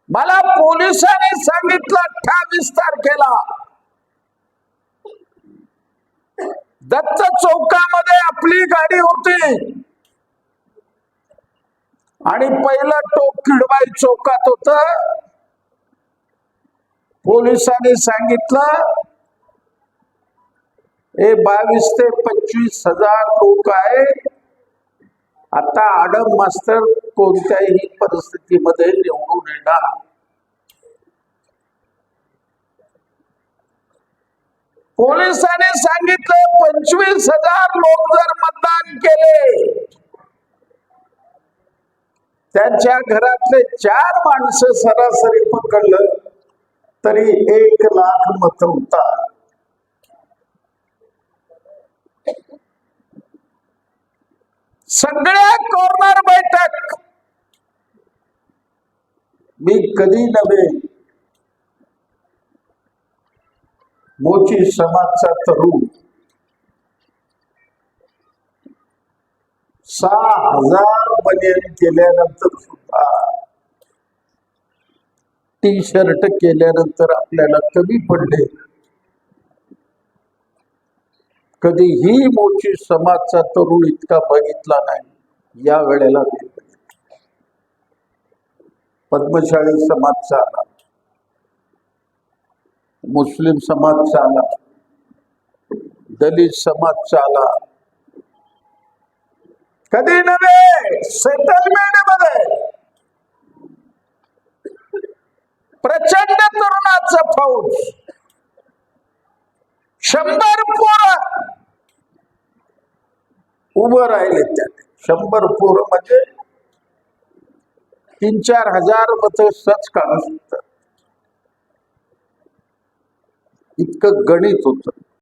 मला पोलिसांनी सांगितलं 28 तारखेला दत्त चौकामध्ये आपली गाडी होती आणि पहिलं टोक किडबाई चौकात होत. पोलिसांनी सांगितलं 22 ते 25 हजार लोक आहेत. आता आडम मास्तर कोणत्याही परिस्थितीमध्ये निवडून येणार. पोलिसांनी सांगितलं 25,000 लोक जर मतदान केले, त्यांच्या घरातले 4 माणसं सरासरी पकडलं तरी 1 लाख मत होतात. सगळ्या कॉर्नर बैठक मी कधी नव्हे, मोची समाजचा तरुण 6,000 बनियन केल्यानंतर सुद्धा, टी शर्ट केल्यानंतर आपल्याला कमी पडले. कधीही मोची समाजचा तरुण इतका बघितला नाही. या वेळेला पद्मशाली समाजचा आला, मुस्लिम समाजचा आला, दलित समाजचा आला. कधी नव्हे सेटलमेंट मध्ये प्रचंड तरुणाचं फौज 100 पोरं उभं राहिले. त्यात 100 पोरं म्हणजे 3-4 हजार मतं सच काढू शकतात. इतकं गणित होतं.